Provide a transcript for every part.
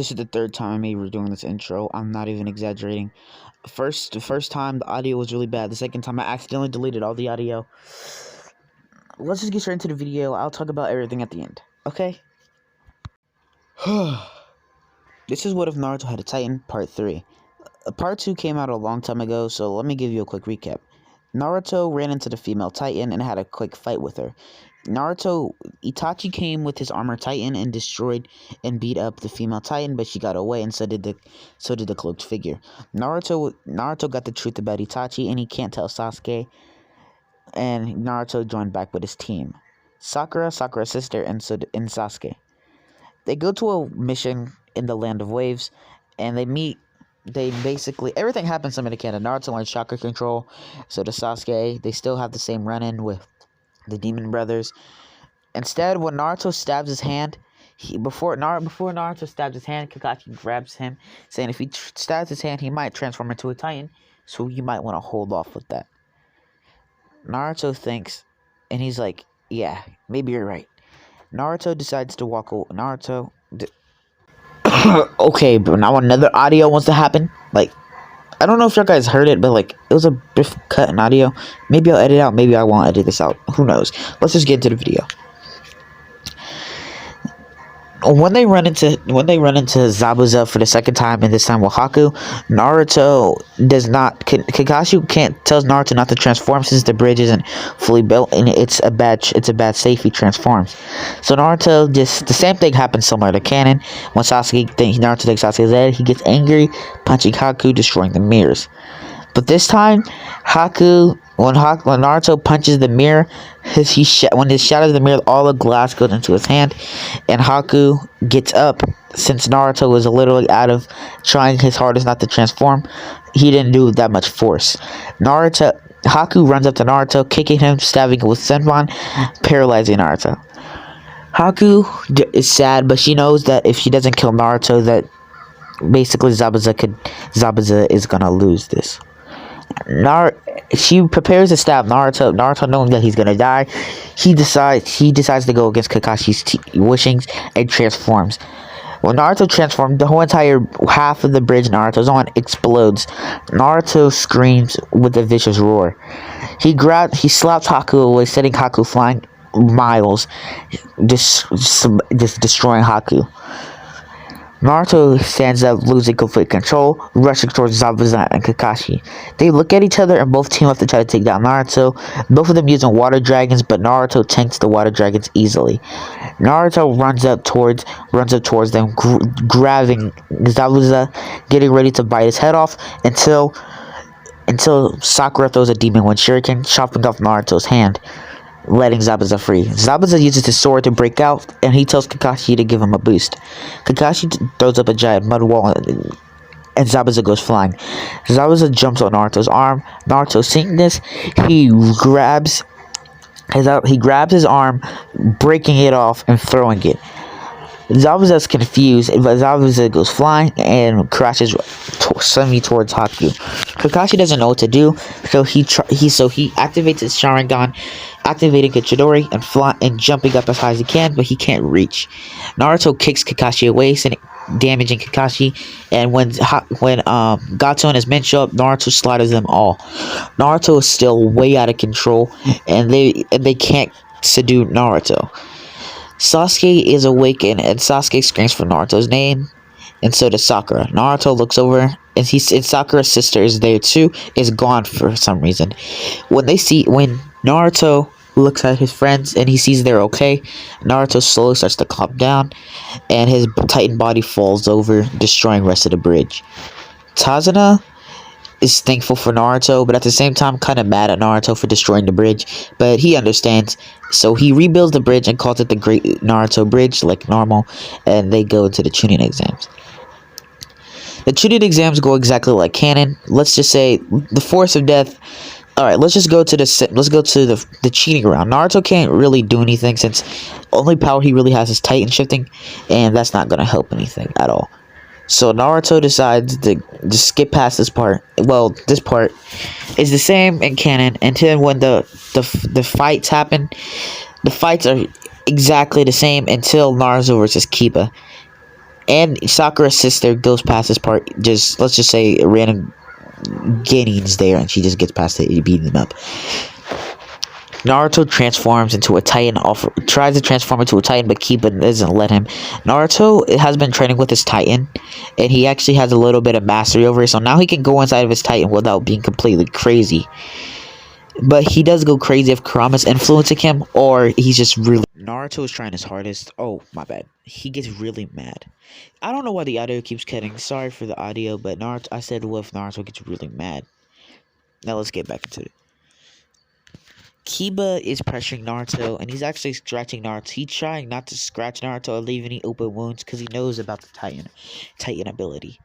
This is the third time I'm ever doing this intro. I'm not even exaggerating. The first time the audio was really bad. The second time I accidentally deleted all the audio. Let's just get straight into the video. I'll talk about everything at the end. Okay? This is What If Naruto Had a Titan, Part 3. Part 2 came out a long time ago, so let me give you a quick recap. Naruto ran into the female Titan and had a quick fight with her. Itachi came with his armor Titan and destroyed and beat up the female Titan, but she got away, and so did the cloaked figure. Naruto got the truth about Itachi, and he can't tell Sasuke, and Naruto joined back with his team. Sakura's sister, and Sasuke. They go to a mission in the Land of Waves, and everything happens in the canon. Naruto learns chakra control, so does Sasuke. They still have the same run-in with the Demon Brothers. Instead, when Naruto stabs his hand, before Naruto stabs his hand, Kakashi grabs him, saying if he stabs his hand, he might transform into a Titan, so you might want to hold off with that. Naruto thinks, and he's like, yeah, maybe you're right. Naruto decides to walk away. Okay, but now another audio wants to happen. I don't know if you guys heard it, but it was a brief cut in audio. Maybe I'll edit out, maybe I won't edit this out. Who knows? Let's just get into the video. When they run into Zabuza for the second time, and this time with Haku, Kakashi tells Naruto not to transform since the bridge isn't fully built and it's a bad safe he transforms. So the same thing happens similar to canon. When Naruto takes Sasuke's head, he gets angry, punching Haku, destroying the mirrors. But this time, when Naruto punches the mirror, when he shatters the mirror, all the glass goes into his hand, and Haku gets up. Since Naruto was literally out of trying his hardest not to transform, he didn't do that much force. Haku runs up to Naruto, kicking him, stabbing him with Senbon, paralyzing Naruto. Haku is sad, but she knows that if she doesn't kill Naruto, that basically Zabuza is gonna lose this. She prepares to stab Naruto. Naruto, knowing that he's gonna die, he decides to go against Kakashi's wishings and transforms. When Naruto transforms, the whole entire half of the bridge Naruto's on explodes. Naruto screams with a vicious roar. He slaps Haku away, sending Haku flying miles, just destroying Haku. Naruto stands up, losing complete control, rushing towards Zabuza and Kakashi. They look at each other and both team up to try to take down Naruto, both of them using water dragons, but Naruto tanks the water dragons easily. Naruto runs up towards them, grabbing Zabuza, getting ready to bite his head off until Sakura throws a Demon Wind Shuriken, chopping off Naruto's hand, letting Zabuza free. Zabuza uses his sword to break out, and he tells Kakashi to give him a boost. Kakashi throws up a giant mud wall, and Zabuza goes flying. Zabuza jumps on Naruto's arm. Naruto, seeing this, he grabs his arm, breaking it off and throwing it. Zabuza's confused, but Zabuza goes flying and crashes suddenly towards Haku. Kakashi doesn't know what to do, so he activates his Sharingan, activating a Chidori and jumping up as high as he can, but he can't reach. Naruto kicks Kakashi away, damaging Kakashi, and when Gato and his men show up, Naruto slaughters them all. Naruto is still way out of control, and they can't subdue Naruto. Sasuke is awakened, and Sasuke screams for Naruto's name, and so does Sakura. Naruto looks over, and Sakura's sister is there too, is gone for some reason. When Naruto looks at his friends and he sees they're okay, Naruto slowly starts to calm down, and his Titan body falls over, destroying the rest of the bridge. Tazuna is thankful for Naruto, but at the same time kind of mad at Naruto for destroying the bridge, but he understands, so he rebuilds the bridge and calls it the Great Naruto Bridge like normal, and they go into the Chunin exams. The Chunin exams go exactly like canon. Let's just say the Force of Death. Alright, let's go to the cheating round. Naruto can't really do anything since only power he really has is Titan shifting, and that's not gonna help anything at all. So Naruto decides to just skip past this part. Well, this part is the same in canon until when the fights happen. The fights are exactly the same until Naruto versus Kiba. And Sakura's sister goes past this part, just let's just say a random Genin's there, and she just gets past it, beating him up. Naruto transforms into a Titan, tries to transform into a Titan, but Kiba doesn't let him. Naruto has been training with his Titan, and he actually has a little bit of mastery over it, so now he can go inside of his Titan without being completely crazy. But he does go crazy if Kurama's influencing him, or he's just really... Naruto is trying his hardest. Oh, my bad. He gets really mad. I don't know why the audio keeps cutting. Sorry for the audio, but Naruto, I said what if Naruto gets really mad. Now let's get back into it. Kiba is pressuring Naruto, and he's actually scratching Naruto. He's trying not to scratch Naruto or leave any open wounds because he knows about the Titan ability.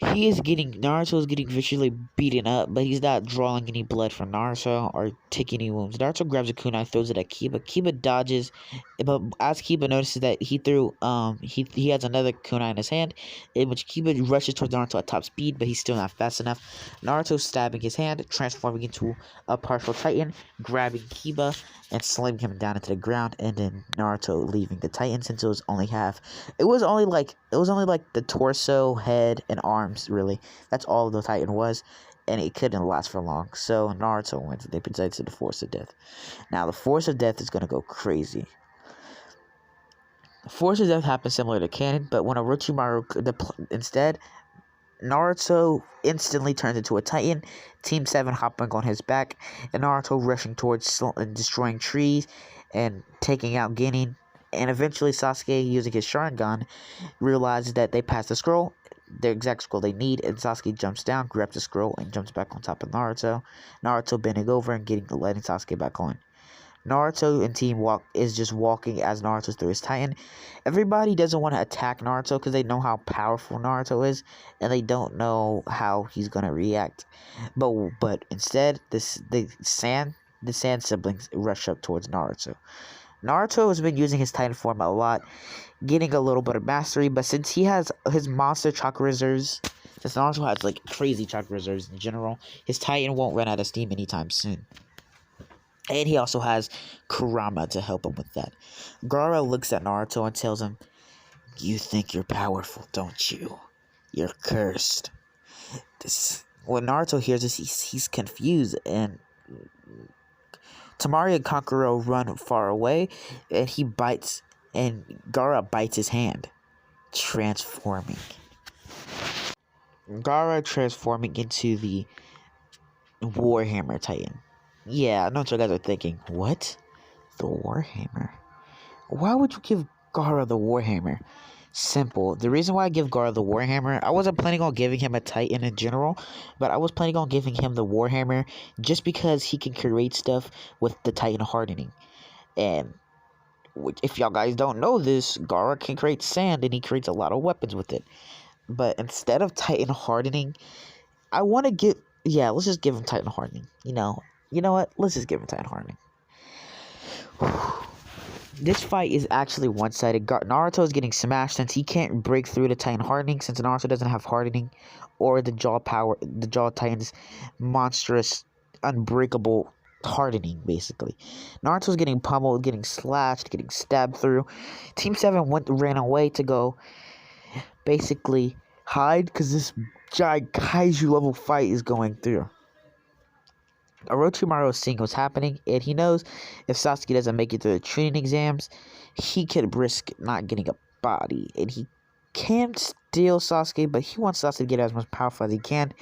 Naruto is getting visually beaten up, but he's not drawing any blood from Naruto or taking any wounds. Naruto grabs a kunai, throws it at Kiba. Kiba dodges, but as Kiba notices that he has another kunai in his hand, in which Kiba rushes towards Naruto at top speed, but he's still not fast enough. Naruto stabbing his hand, transforming into a partial Titan, grabbing Kiba and slamming him down into the ground, and then Naruto leaving the Titan since it was only half. It was only like the torso, head, and arms, really. That's all the Titan was, and it couldn't last for long. So Naruto wins. They present to the Force of Death. Now the Force of Death is gonna go crazy. The Force of Death happens similar to Canon, but when instead, Naruto instantly turns into a Titan, Team 7 hopping on his back, and Naruto rushing towards destroying trees and taking out Genin. And eventually Sasuke, using his Sharingan, realizes that they passed the scroll, the exact scroll they need, and Sasuke jumps down, grabs the scroll, and jumps back on top of Naruto. Naruto bending over and letting Sasuke back on. Naruto and Team Walk is just walking as Naruto's through his Titan. Everybody doesn't want to attack Naruto because they know how powerful Naruto is, and they don't know how he's gonna react. But instead, the Sand siblings rush up towards Naruto. Naruto has been using his Titan form a lot, getting a little bit of mastery, but since he has his monster chakra reserves, since Naruto has like crazy chakra reserves in general, his Titan won't run out of steam anytime soon. And he also has Kurama to help him with that. Gaara looks at Naruto and tells him, "You think you're powerful, don't you? You're cursed." When Naruto hears this, he's confused, and Tamari and Kankuro run far away, and Gaara bites his hand, transforming. Gaara transforming into the Warhammer Titan. Yeah, I know what you guys are thinking. What? The Warhammer? Why would you give Gaara the Warhammer? Simple. The reason why I give Gaara the Warhammer, I wasn't planning on giving him a Titan in general, but I was planning on giving him the Warhammer just because he can create stuff with the Titan hardening. And if y'all guys don't know this, Gaara can create sand, and he creates a lot of weapons with it. But instead of Titan hardening, I want to give... Yeah, let's just give him Titan hardening. You know what? Let's just give him Titan hardening. This fight is actually one-sided. Naruto is getting smashed since he can't break through the Titan hardening, since Naruto doesn't have hardening, or the Jaw Titan's monstrous, unbreakable hardening, basically. Naruto's getting pummeled, getting slashed, getting stabbed through. Team 7 ran away to go basically hide because this giant kaiju level fight is going through. Orochimaru is seeing what's happening, and he knows if Sasuke doesn't make it through the training exams, he could risk not getting a body. And he can steal Sasuke, but he wants Sasuke to get as much powerful as he can.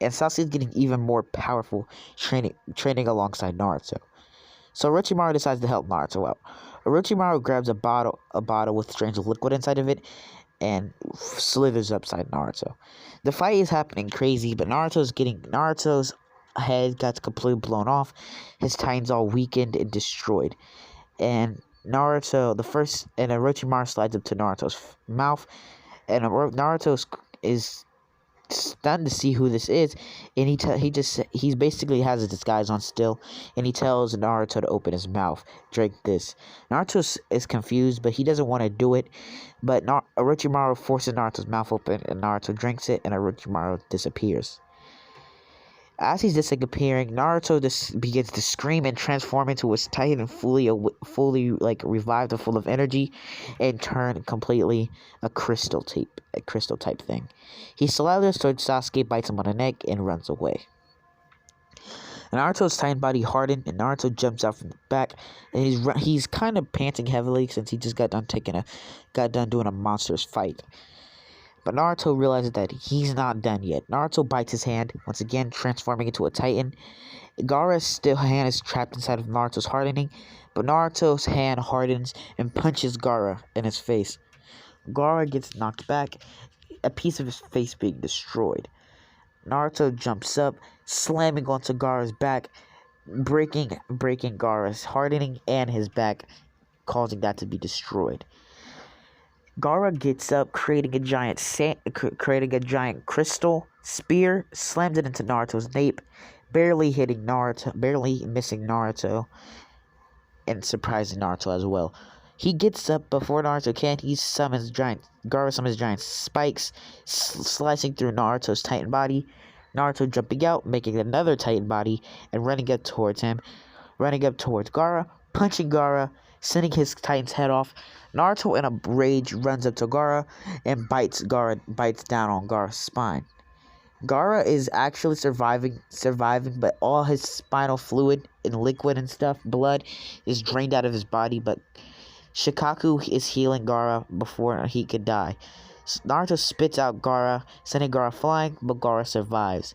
And Sasuke is getting even more powerful training alongside Naruto. So Orochimaru decides to help Naruto out. Orochimaru grabs a bottle with strange liquid inside of it and slithers upside Naruto. The fight is happening crazy, but Naruto's head got completely blown off. His Titan's all weakened and destroyed. And Orochimaru slides up to Naruto's mouth, and Naruto is stunned to see who this is, and he basically has his disguise on still, and he tells Naruto to open his mouth, drink this. Naruto is confused, but he doesn't want to do it, but Orochimaru forces Naruto's mouth open, and Naruto drinks it, and Orochimaru disappears. As he's disappearing, Naruto just begins to scream and transform into his Titan and fully like revived and full of energy, and turn completely a crystal type thing. He slides towards Sasuke, bites him on the neck, and runs away. Naruto's Titan body hardened, and Naruto jumps out from the back, and he's kind of panting heavily since he just got done doing a monstrous fight. But Naruto realizes that he's not done yet. Naruto bites his hand, once again transforming into a Titan. Gaara's hand is trapped inside of Naruto's hardening, but Naruto's hand hardens and punches Gaara in his face. Gaara gets knocked back, a piece of his face being destroyed. Naruto jumps up, slamming onto Gaara's back, breaking Gaara's hardening and his back, causing that to be destroyed. Gaara gets up, creating a giant crystal spear, slams it into Naruto's nape, barely missing Naruto, and surprising Naruto as well. He gets up before Naruto can. Gaara summons giant spikes, slicing through Naruto's Titan body. Naruto jumping out, making another Titan body, and running up towards Gaara, punching Gaara, sending his Titan's head off. Naruto, in a rage, runs up to Gaara and bites down on Gaara's spine. Gaara is actually surviving, but all his spinal fluid and liquid and stuff, blood, is drained out of his body, but Shikaku is healing Gaara before he could die. Naruto spits out Gaara, sending Gaara flying, but Gaara survives.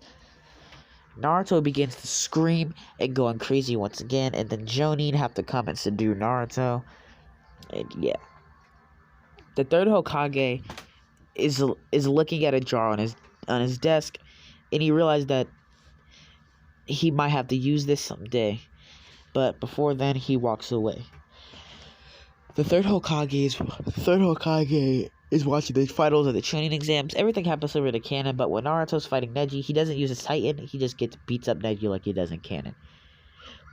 Naruto begins to scream and going crazy once again, and then Jonin have to come and subdue Naruto. And yeah. The third Hokage is looking at a jar on his desk, and he realized that he might have to use this someday. But before then, he walks away. The third Hokage is watching the finals of the training exams. Everything happens over the canon, but when Naruto's fighting Neji, he doesn't use his Titan. He just beats up Neji like he does in canon.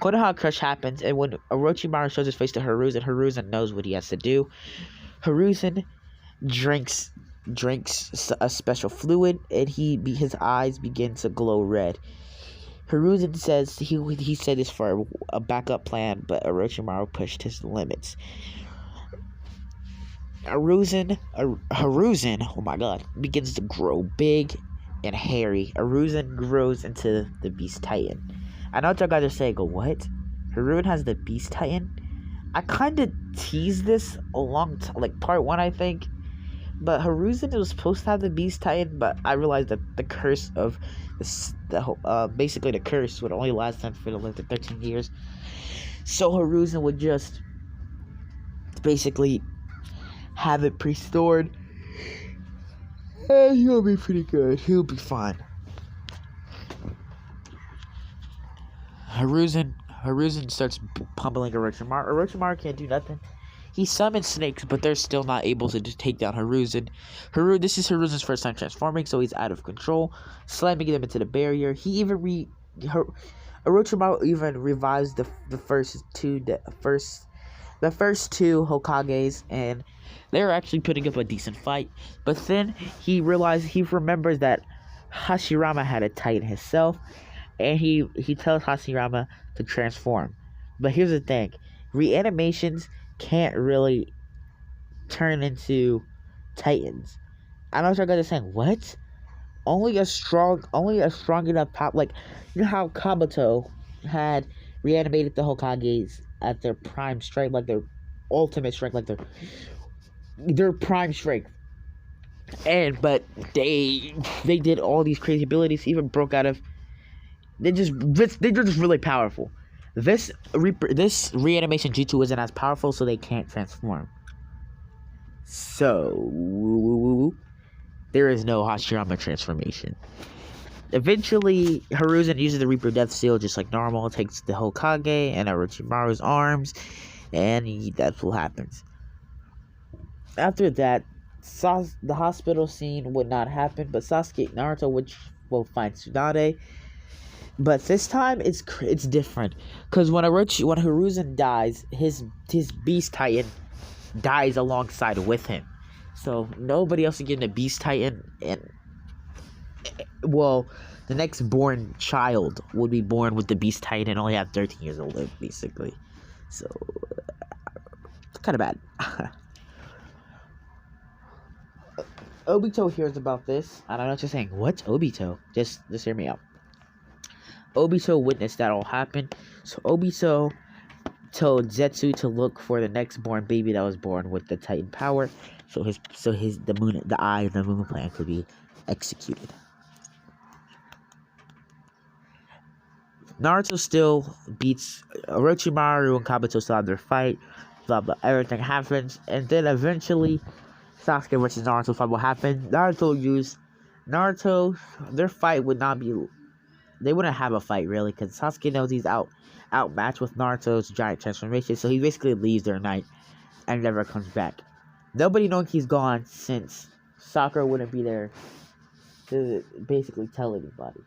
Konoha Crush happens, and when Orochimaru shows his face to Hiruzen knows what he has to do. Hiruzen drinks a special fluid, and his eyes begin to glow red. Hiruzen says he said this for a backup plan, but Orochimaru pushed his limits. Hiruzen, oh my god, begins to grow big and hairy. Hiruzen grows into the Beast Titan. I know what y'all guys are saying, what? Hiruzen has the Beast Titan? I kind of teased this like part 1, I think. But Hiruzen was supposed to have the Beast Titan, but I realized that the curse of basically the curse would only last him for the 13 years. So Hiruzen would just basically have it pre-stored, and he'll be pretty good. He'll be fine. Hiruzen starts pummeling Orochimaru. Orochimaru can't do nothing. He summons snakes, but they're still not able to just take down Hiruzen. This is Hiruzen's first time transforming, so he's out of control, slamming them into the barrier. Orochimaru even revives the first two Hokages, and they're actually putting up a decent fight. But then he remembers that Hashirama had a Titan himself, and he tells Hashirama to transform. But here's the thing: reanimations can't really turn into Titans. I know what you guys are saying. What? Only a strong enough power. Like, you know how Kabuto had reanimated the Hokages at their prime strength, like their ultimate strength, like their prime strength. But they did all these crazy abilities. Even broke out of. They're just really powerful. This reanimation Jutsu isn't as powerful, so they can't transform. So there is no Hashirama transformation. Eventually, Hiruzen uses the Reaper Death Seal just like normal, takes the Hokage and Orochimaru's arms, and that's what happens. After that, the hospital scene would not happen, but Sasuke and Naruto will find Tsunade. But this time it's different, because when Hiruzen dies, his Beast Titan dies alongside with him, so nobody else is getting a Beast Titan. And well, the next born child would be born with the Beast Titan and only have 13 years old, basically. So, kind of bad. Obito hears about this. I don't know what you're saying. What's Obito? Just hear me out. Obito witnessed that all happen. So Obito told Zetsu to look for the next born baby that was born with the Titan power, so the eye of the moon plan could be executed. Naruto still beats Orochimaru and Kabuto still have their fight. Blah blah. Everything happens, and then eventually Sasuke versus Naruto fight will happen. Their fight would not be. They wouldn't have a fight really, because Sasuke knows he's outmatched with Naruto's giant transformation, so he basically leaves their night and never comes back. Nobody knowing he's gone, since Sakura wouldn't be there to basically tell anybody.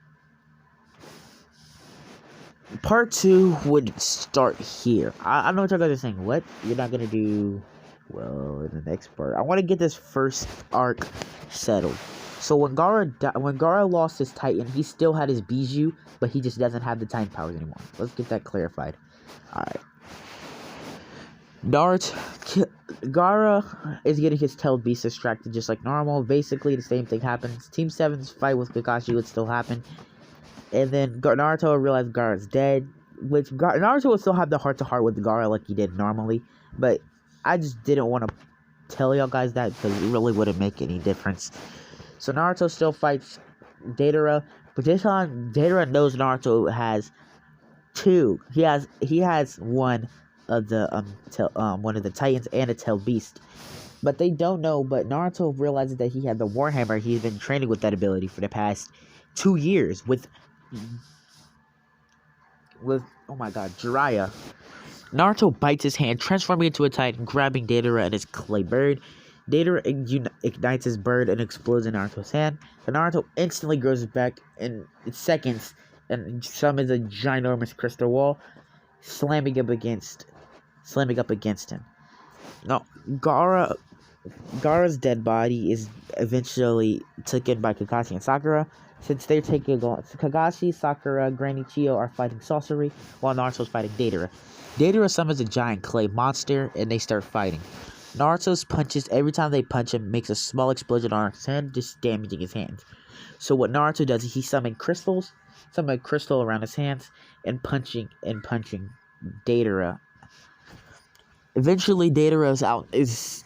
Part 2 would start here. I know what you guys are saying. What? You're not gonna do well in the next part. I want to get this first arc settled. So when Gaara lost his Titan, he still had his Bijou, but he just doesn't have the Titan powers anymore. Let's get that clarified. Alright. Gaara is getting his tailed beast distracted just like normal. Basically, the same thing happens. Team 7's fight with Kakashi would still happen. And then Naruto realized Gaara's dead. Which Naruto would still have the heart-to-heart with Gaara like he did normally. But I just didn't want to tell y'all guys that because it really wouldn't make any difference. So Naruto still fights Deidara, but this time Deidara knows Naruto has two. He has one of the Titans and a tailed beast, but they don't know. But Naruto realizes that he had the Warhammer. He's been training with that ability for the past 2 years with oh my god, Jiraiya. Naruto bites his hand, transforming into a Titan, grabbing Deidara and his clay bird. Deidara ignites his bird and explodes in Naruto's hand. The Naruto instantly grows back in seconds and summons a ginormous crystal wall, slamming up against him. Now, Gaara's dead body is eventually taken by Kakashi and Sakura. Since they're taking Kakashi, Sakura, Granny Chiyo are fighting sorcery, while Naruto's fighting Deidara. Deidara summons a giant clay monster, and they start fighting. Naruto's punches, every time they punch him, makes a small explosion on his hand, just damaging his hands. So what Naruto does is he summons a crystal around his hands, and punching Deidara. Eventually, Deidara is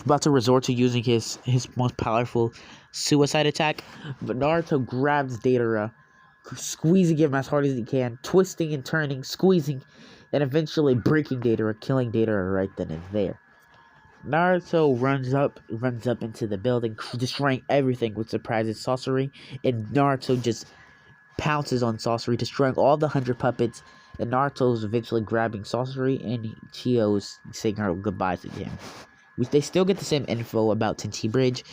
about to resort to using his most powerful suicide attack, but Naruto grabs Deidara, squeezing him as hard as he can, twisting and turning, squeezing, and eventually breaking Deidara, killing Deidara right then and there. Naruto runs up into the building, destroying everything with surprises sorcery, and Naruto just pounces on sorcery, destroying all the 100 puppets, and Naruto's eventually grabbing sorcery, and Chiyo's saying her goodbyes to him. They still get the same info about Tenchi Bridge,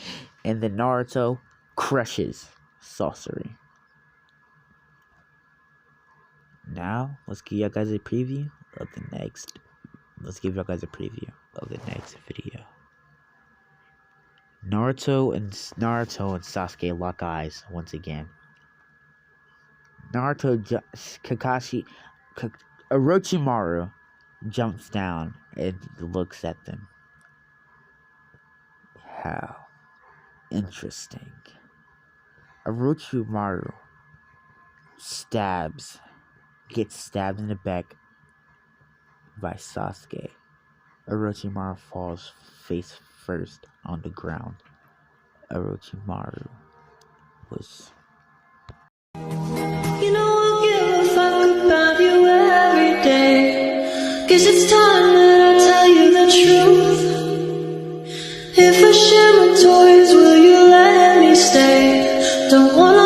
and then Naruto crushes sorcery. Now, let's give you guys a preview of the next. Let's give you guys a preview of the next video. Naruto and Sasuke lock eyes once again. Orochimaru jumps down and looks at them. How interesting. Orochimaru gets stabbed in the back by Sasuke. Orochimaru falls face first on the ground. Orochimaru was... You know I'll give a fuck about you every day, 'cause it's time that I tell you the truth. If I share my toys, will you let me stay? Don't wanna